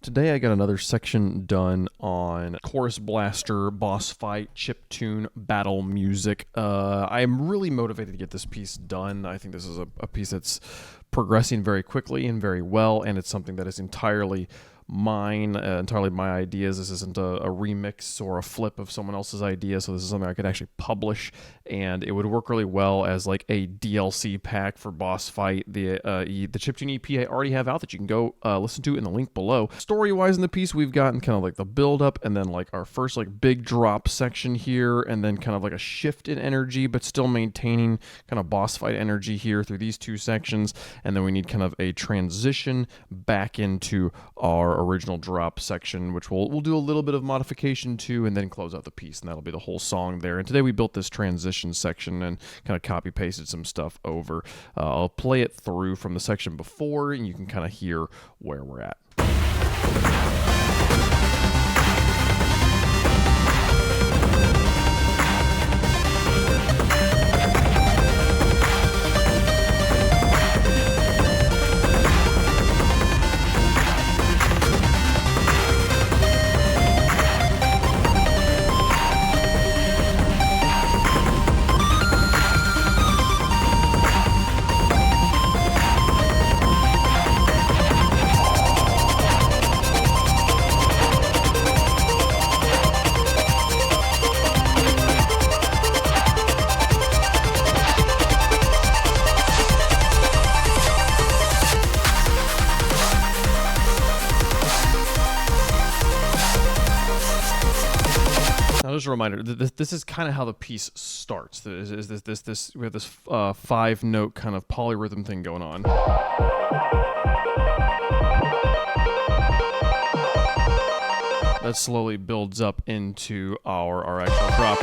Today I got another section done on chorus blaster, boss fight, chiptune, battle music. I'm really motivated to get this piece done. I think this is a piece that's progressing very quickly and very well, and it's something that is entirely mine, entirely my ideas. This isn't a remix or a flip of someone else's idea, so this is something I could actually publish, and it would work really well as like a DLC pack for boss fight. The chiptune EP I already have out that you can go listen to in the link below. Story-wise in the piece, we've gotten kind of like the build-up, and then like our first like big drop section here, and then kind of like a shift in energy, but still maintaining kind of boss fight energy here through these two sections, and then we need kind of a transition back into our original drop section, which we'll do a little bit of modification to, and then close out the piece, and that'll be the whole song there. And today we built this transition section and kind of copy pasted some stuff over. I'll play it through from the section before, and you can kind of hear where we're at. Now, just a reminder, this is kind of how the piece starts. We have this 5-note kind of polyrhythm thing going on. That slowly builds up into our actual drop.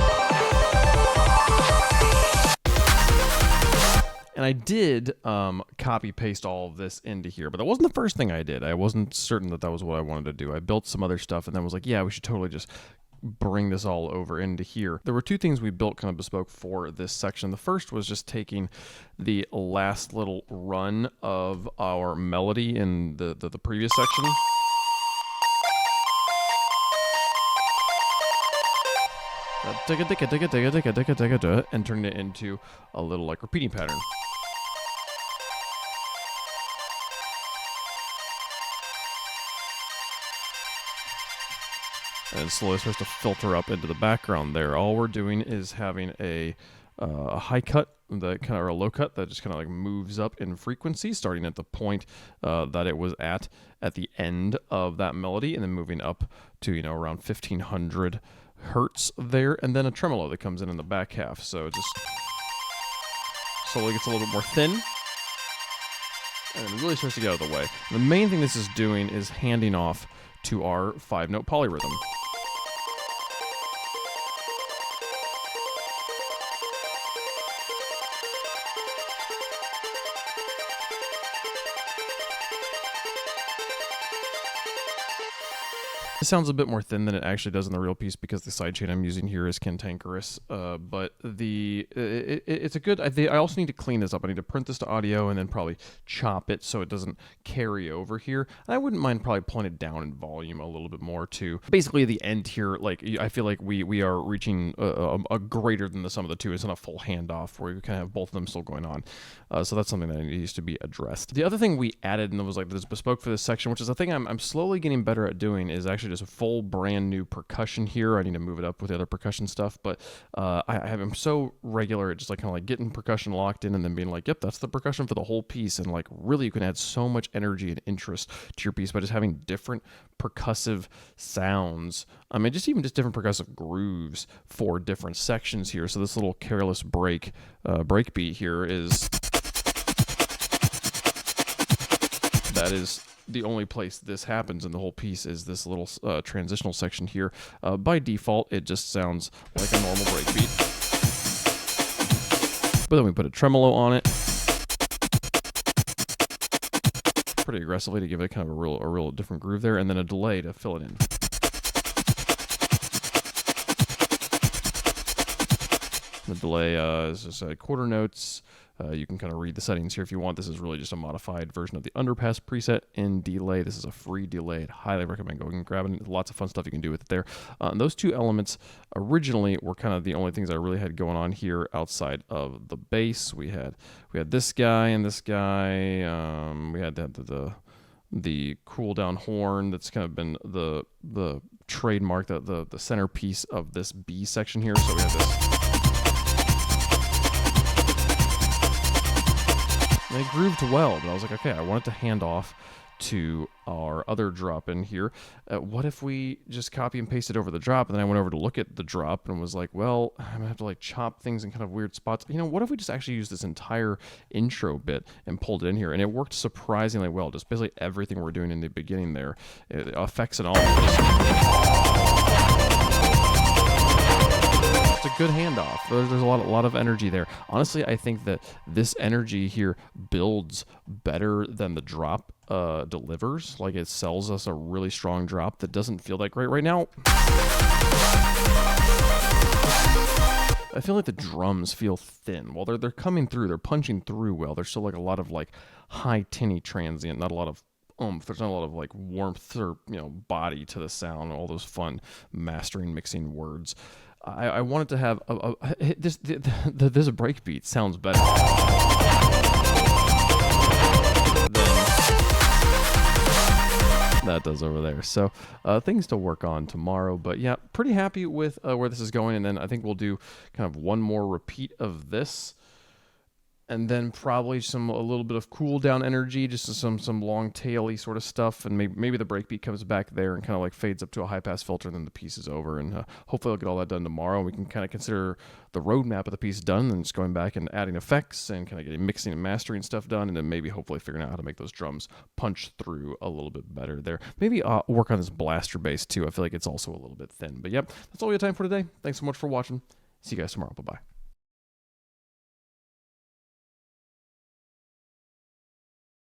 And I did copy paste all of this into here, but that wasn't the first thing I did. I wasn't certain that was what I wanted to do. I built some other stuff and then was like, yeah, we should totally just bring this all over into here. There were two things we built kind of bespoke for this section. The first was just taking the last little run of our melody in the previous section. And turning it into a little like repeating pattern. And slowly starts to filter up into the background there. All we're doing is having a high cut, or a low cut that just kind of like moves up in frequency, starting at the point that it was at the end of that melody, and then moving up to around 1500 hertz there, and then a tremolo that comes in the back half. So it just slowly gets a little bit more thin, and it really starts to get out of the way. The main thing this is doing is handing off to our 5-note polyrhythm. It sounds a bit more thin than it actually does in the real piece because the sidechain I'm using here is cantankerous, but it's a good. I also need to clean this up. I need to print this to audio and then probably chop it so it doesn't carry over here. And I wouldn't mind probably pulling it down in volume a little bit more too. Basically, at the end here, like I feel like we are reaching a greater than the sum of the two. It's not a full handoff where you kind of have both of them still going on. So that's something that needs to be addressed. The other thing we added and that was like this bespoke for this section, which is a thing I'm slowly getting better at doing, is actually just a full brand new percussion here. I need to move it up with the other percussion stuff, but I'm so regular at just like kind of like getting percussion locked in and then being like, yep, that's the percussion for the whole piece. And like really you can add so much energy and interest to your piece by just having different percussive sounds. I mean, just different percussive grooves for different sections here. So this little careless break beat here is the only place this happens in the whole piece is this little transitional section here. By default, it just sounds like a normal break beat. But then we put a tremolo on it pretty aggressively to give it kind of a real different groove there, and then a delay to fill it in. The delay is just quarter notes, You can kind of read the settings here if you want. This is really just a modified version of the underpass preset in delay. This is a free delay. I'd highly recommend going and grabbing it. Lots of fun stuff you can do with it there. And those two elements originally were kind of the only things I really had going on here outside of the bass. We had this guy and this guy. We had the cool down horn that's kind of been the trademark, the centerpiece of this B section here. So we had this. And it grooved well, but I was like, okay, I want it to hand off to our other drop in here. What if we just copy and paste it over the drop? And then I went over to look at the drop and was like, well, I'm gonna have to like chop things in kind of weird spots. You know, what if we just actually use this entire intro bit and pulled it in here? And it worked surprisingly well. Just basically everything we're doing in the beginning there, effects and all. It's a good handoff. There's a lot of energy there. Honestly, I think that this energy here builds better than the drop delivers. Like, it sells us a really strong drop that doesn't feel that great right now. I feel like the drums feel thin. While they're coming through, they're punching through well. There's still like a lot of like high tinny transient, not a lot of oomph. There's not a lot of like warmth or, you know, body to the sound. All those fun mastering, mixing words. I wanted to have this breakbeat sounds better than that does over there. So things to work on tomorrow. But yeah, pretty happy with where this is going. And then I think we'll do kind of one more repeat of this. And then probably a little bit of cool down energy, just some long taily sort of stuff, and maybe the breakbeat comes back there and kind of like fades up to a high pass filter, and then the piece is over. And hopefully I'll get all that done tomorrow. We can kind of consider the roadmap of the piece done, and just going back and adding effects and kind of getting mixing and mastering stuff done, and then maybe hopefully figuring out how to make those drums punch through a little bit better there. Maybe work on this blaster bass too. I feel like it's also a little bit thin. But yep, that's all we have time for today. Thanks so much for watching. See you guys tomorrow. Bye bye.